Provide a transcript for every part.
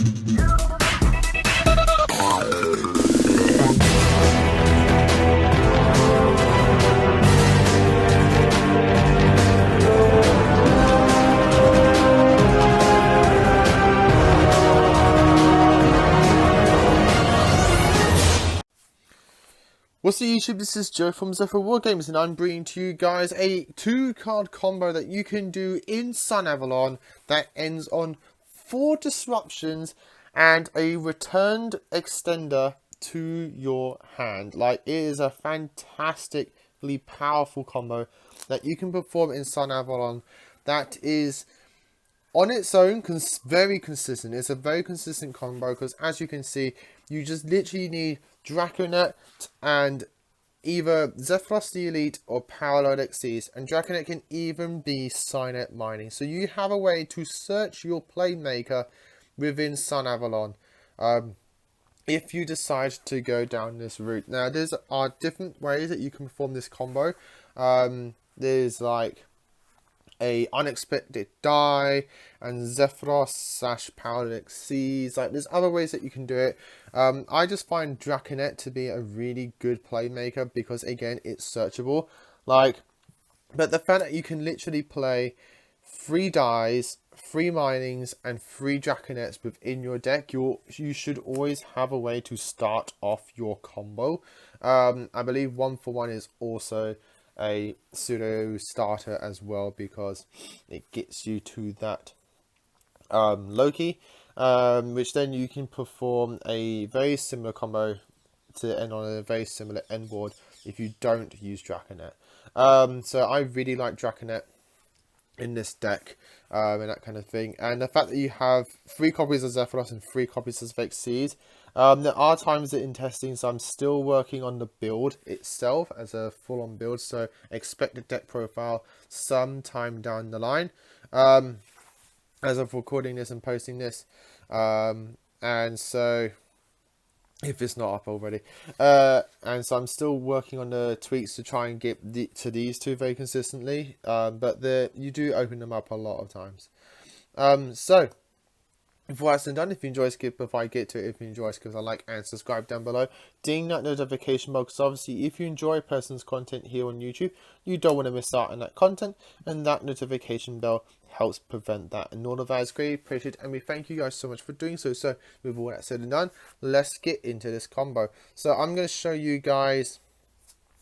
What's up YouTube, this is Joe from Zephyr War Games, and I'm bringing to you guys a 2-card combo that you can do in sunavlon that ends on 4 disruptions and a returned extender to your hand. Like, it is a fantastically powerful combo that you can perform in sunavlon that is on its own very consistent. It's a very consistent combo because, as you can see, you just literally need Draconet and either Zephyros the Elite or Parallel Xyz, and Draconet can even be Signet mining. So you have a way to search your playmaker within sunavlon if you decide to go down this route. Now, there are different ways that you can perform this combo. There's like a unexpected die and Zephyros / Parallel Xyz. Like, there's other ways that you can do it. I just find Draconet to be a really good playmaker because, again, it's searchable. Like, but the fact that you can literally play 3 dies, 3 minings, and 3 Draconets within your deck, you should always have a way to start off your combo. I believe 1-for-1 is also a pseudo starter as well because it gets you to that Loki, which then you can perform a very similar combo to end on a very similar end board if you don't use Draconet. So I really like Draconet in this deck and that kind of thing, and the fact that you have 3 copies of Zephyros and 3 copies of Xyz. There are times that in testing, so I'm still working on the build itself as a full-on build, so expect the deck profile sometime down the line as of recording this and posting this, and so if it's not up already, and so I'm still working on the tweaks to try and get to these 2 very consistently, but you do open them up a lot of times. So before that's done, if you enjoy this, before I get to it, if you enjoy this, give us a like and subscribe down below. Ding that notification bell, because obviously if you enjoy a person's content here on YouTube, you don't want to miss out on that content, and that notification bell helps prevent that. And all of that is greatly appreciated, and we thank you guys so much for doing so. So with all that said and done, let's get into this combo. So I'm going to show you guys,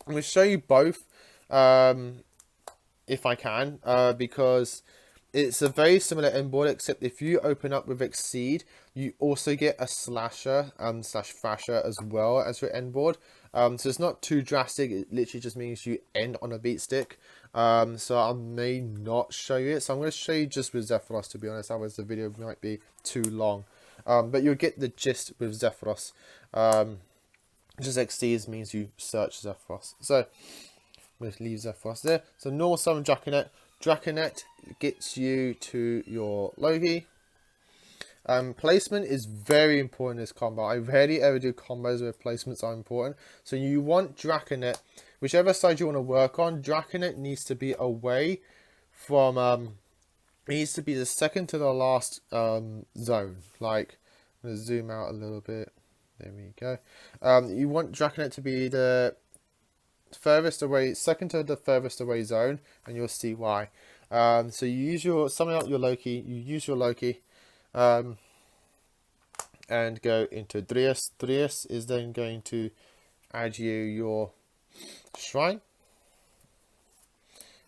I'm going to show you both if I can, because it's a very similar end board, except if you open up with Xyz, you also get a slasher / thrasher as well as your end board. So it's not too drastic. It literally just means you end on a beat stick. So I may not show you it. So I'm going to show you just with Zephyros, to be honest. Otherwise the video might be too long. But you'll get the gist with Zephyros. Just Xyz means you search Zephyros. So I'm going to leave Zephyros there. So normal summon Draconet. Draconet gets you to your Loki. Placement is very important in this combo. I rarely ever do combos where placements are important. So you want Draconet, whichever side you want to work on, Draconet needs to be away from, it needs to be the second to the last zone. Like, I'm going to zoom out a little bit. There we go. You want Draconet to be the furthest away, second to the furthest away zone, and you'll see why. So you use summon out your Loki, you use your Loki, and go into Drias. Drias is then going to add you your Shrine,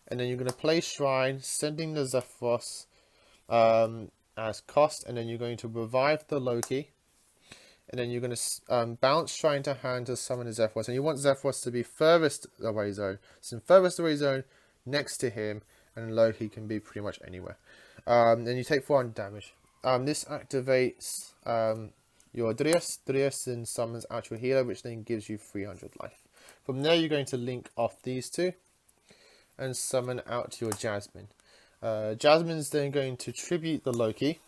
and then you're going to play Shrine, sending the Zephyros as cost, and then you're going to revive the Loki. And then you're going to bounce Shrine to hand to summon a Zephyros. And you want Zephyros to be furthest away zone. So in furthest away zone next to him. And Loki can be pretty much anywhere. Then you take 400 damage. This activates your Drias. Drias then summons out your healer, which then gives you 300 life. From there, you're going to link off these 2. And summon out your Jasmine. Jasmine's then going to tribute the Loki.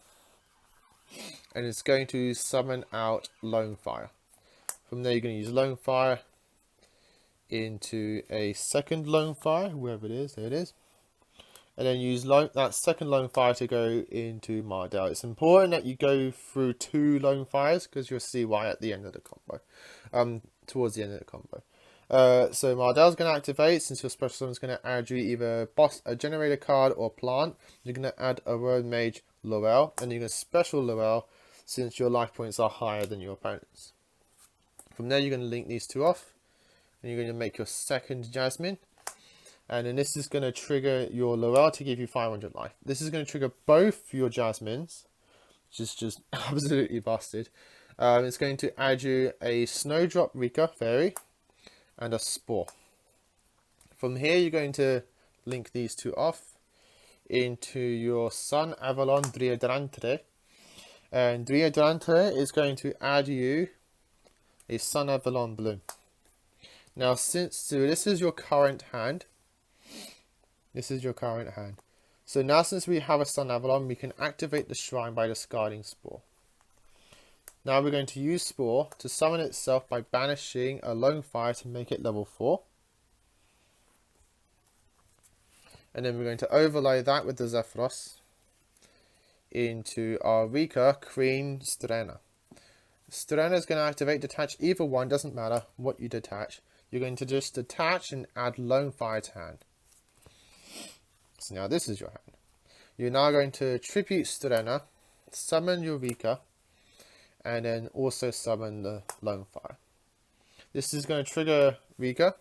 And it's going to summon out Lone Fire. From there, you're going to use Lone Fire into a second Lone Fire, wherever it is. There it is. and then use that second lone fire to go into Mardell. It's important that you go through 2 lone fires because you'll see why at the end of the combo, towards the end of the combo. So Mardell's going to activate. Since your special summon is going to add you either a generator card or plant, you're going to add a road mage Lorel, and you're going to special Lorel since your life points are higher than your opponent's. From there, you're going to link these 2 off, and you're going to make your second Jasmine. And then this is going to trigger your Lorel to give you 500 life. This is going to trigger both your Jasmines, which is just absolutely busted. It's going to add you a Snowdrop Rika Fairy and a Spore. From here, you're going to link these 2 off into your Sunavlon Driadrantre. And Driadrantre is going to add you a Sunavlon Bloom. Now, this is your current hand. This is your current hand. So now since we have a Sunavlon, we can activate the shrine by discarding Spore. Now we're going to use Spore to summon itself by banishing a lone fire to make it level 4. And then we're going to overlay that with the Zephyros into our Rika Queen Strena. Strena is going to activate, detach either one, doesn't matter what you detach. You're going to just detach and add lone fire to hand. So now this is your hand. You're now going to tribute Strena, summon your Rika, and then also summon the lone fire. This is going to trigger Rika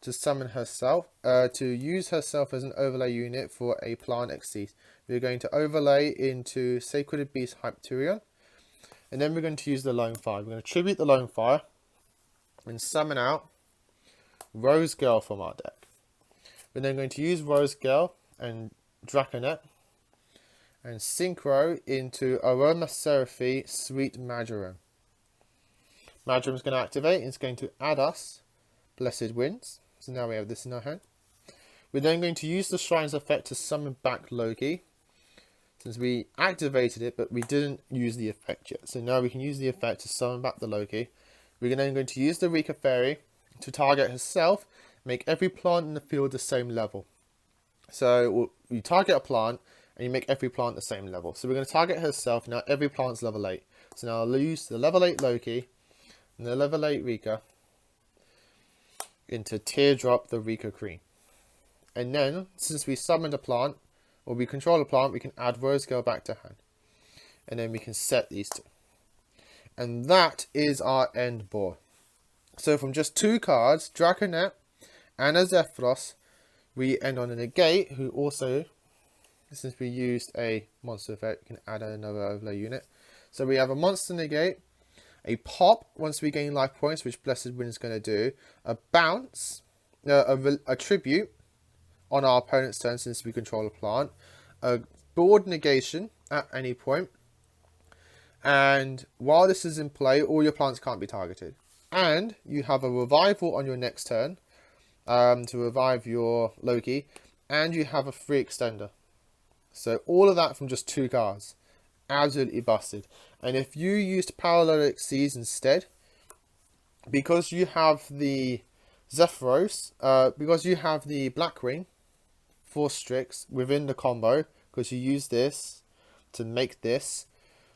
to summon herself, to use herself as an overlay unit for a plant Xyz. We're going to overlay into Sacred Beast Hyperion, and then we're going to use the lone fire. We're going to tribute the lone fire and summon out Rose Girl from our deck. We're then going to use Rose Girl and Draconet and synchro into Aromaseraphy Sweet Marjoram. Marjoram is going to activate and it's going to add us Blessed Winds. So now we have this in our hand. We're then going to use the Shrine's effect to summon back Loki, since we activated it but we didn't use the effect yet. So now we can use the effect to summon back the Loki. We're then going to use the Rika Fairy to target herself, make every plant in the field the same level. So you target a plant and you make every plant the same level. So we're going to target herself. Now every plant's level 8. So now I'll use the level 8 Loki and the level 8 Rika into Teardrop the Rika Queen. And then, since we summoned a plant, or we control a plant, we can add Rose Girl back to hand. And then we can set these 2. And that is our end board. So from just 2 cards, Draconet and a Zephyros, we end on a Negate, who also, since we used a monster effect, can add another overlay unit. So we have a monster Negate, a pop once we gain life points, which Blessed Wind is going to do, a bounce, a tribute on our opponent's turn since we control a plant, a board negation at any point, and while this is in play, all your plants can't be targeted. And you have a revival on your next turn to revive your Loki, and you have a free extender. So all of that from just 2 cards. Absolutely busted. And if you used Parallel Xyz instead, because you have the Zephyros, because you have the Blackwing, 4 Strix within the combo, because you use this to make this,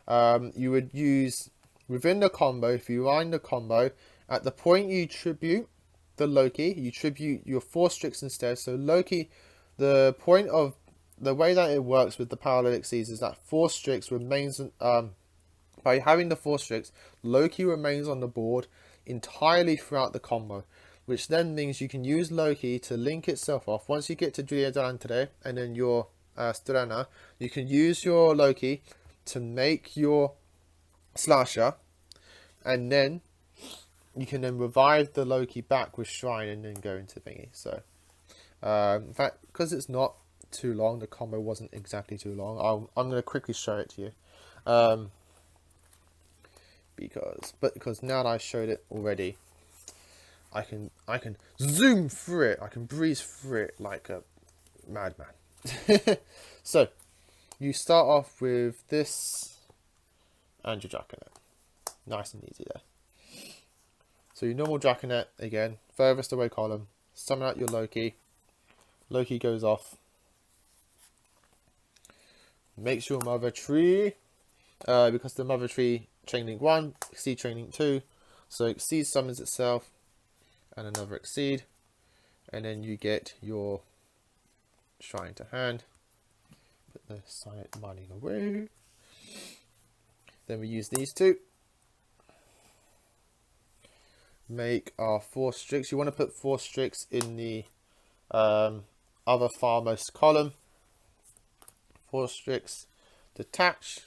you would use within the combo, if you wind the combo, at the point you tribute the Loki, you tribute your 4 Strix instead. So Loki, the point of the way that it works with the Parallel Xyz is that 4 Strix remains, by having the 4 Strix, Loki remains on the board entirely throughout the combo, which then means you can use Loki to link itself off. Once you get to Driadrantre and then your Strena, you can use your Loki to make your Slasher, and then you can then revive the Loki back with Shrine and then go into thingy. So, in fact, because it's not too long, the combo wasn't exactly too long, I'm going to quickly show it to you. Because now that I showed it already, I can zoom through it. I can breeze through it like a madman. So you start off with this and your Draconet. Nice and easy there. So your normal Draconet again, furthest away column. Summon out your Loki. Loki goes off. make sure mother tree, because the mother tree chain link 1, exceed chain link 2, so exceed summons itself, and another exceed, and then you get your shrine to hand. Put the silent mining away. Then we use these two. Make our 4 Strix. You want to put 4 Strix in the other farmost column. 4 Strix. Detach.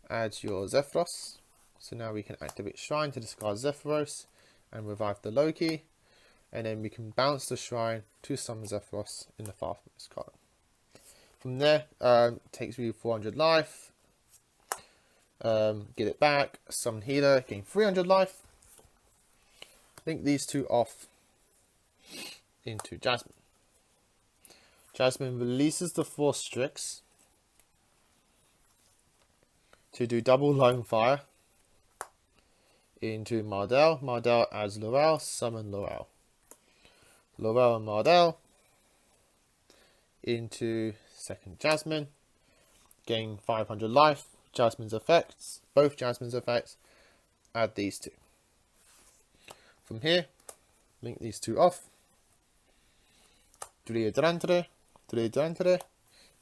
Add your Zephyros. So now we can activate Shrine to discard Zephyros and revive the Loki. And then we can bounce the Shrine to summon Zephyros in the farmost column. From there, takes you 400 life. Get it back. Summon Healer. Gain 300 life. Link these two off into Jasmine. Jasmine releases the 4 Strix to do double Lone Fire into Mardell. Mardell adds Laurel, summon Laurel. Laurel and Mardell into second Jasmine. Gain 500 life. Jasmine's effects, both Jasmine's effects, add these two. From here, link these two off. Durantre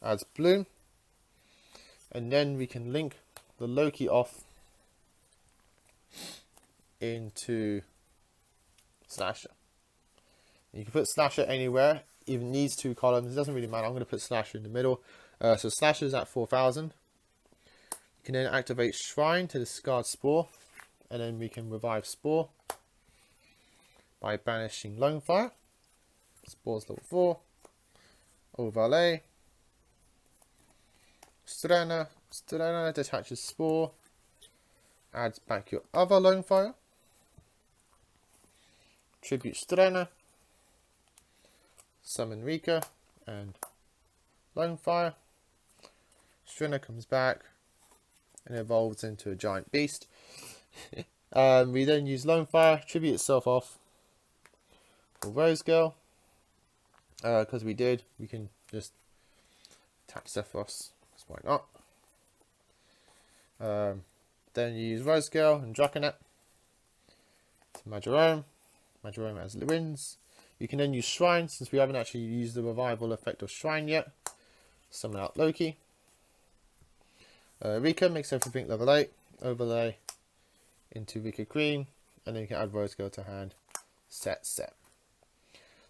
adds Bloom. And then we can link the Loki off into Slasher. You can put Slasher anywhere, even these 2 columns, it doesn't really matter. I'm going to put Slasher in the middle. So Slasher is at 4,000. You can then activate Shrine to discard Spore, and then we can revive Spore by banishing Lone Fire. Spore's level 4. Overlay. Strana detaches Spore, adds back your other Lone Fire. Tribute Strana. Summon Rika and Lone Fire. Strana comes back and evolves into a giant beast. We then use Lone Fire, tribute itself off for Rose Girl. Because we can just attach Zephyros, because why not? Then you use Rose Girl and Draconet to Majorome. Majorome has wins. You can then use Shrine, since we haven't actually used the revival effect of Shrine yet. Summon out Loki. Rika makes everything level 8. Overlay into Rika Queen. And then you can add Rose Girl to hand. Set.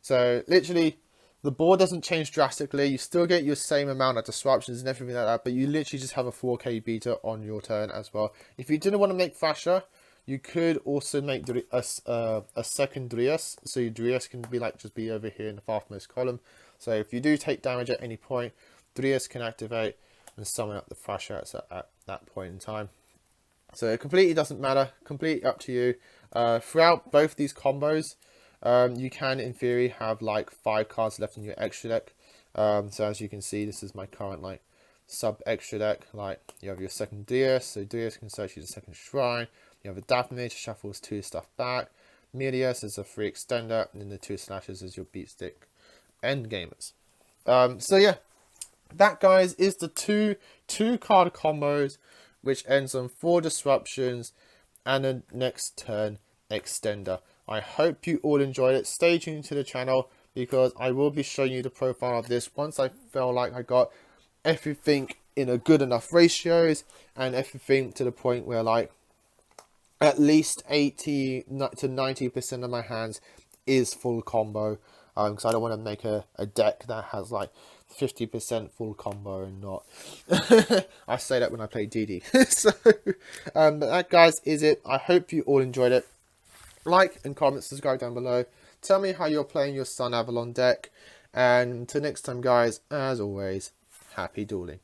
So, literally, the board doesn't change drastically. You still get your same amount of disruptions and everything like that. But you literally just have a 4k beta on your turn as well. If you didn't want to make Thrasher, you could also make a second Dryas. So your Dryas can be just be over here in the farmost column. So if you do take damage at any point, Dryas can activate and summon up the Thrasher at that point in time. So it completely doesn't matter. Completely up to you. Throughout both these combos, you can in theory have 5 cards left in your extra deck. So as you can see, this is my current sub extra deck. You have your second Dryas, so Dryas can search you the second Shrine. You have a Daphne, shuffles 2 stuff back. Melius is a 3 extender, and then the 2 Slashers is your beat stick end gamers. So yeah, that guys is the two card combos, which ends on 4 disruptions and a next turn extender. I hope you all enjoyed it. Stay tuned to the channel, because I will be showing you the profile of this once I feel like I got everything in a good enough ratios and everything to the point where at least 80 to 90% of my hands is full combo, because I don't want to make a deck that has 50% full combo and not. I say that when I play DD. So but that guys is it. I hope you all enjoyed it. Like and comment, subscribe down below. Tell me how you're playing your sunavlon deck, and until next time guys, as always, happy dueling.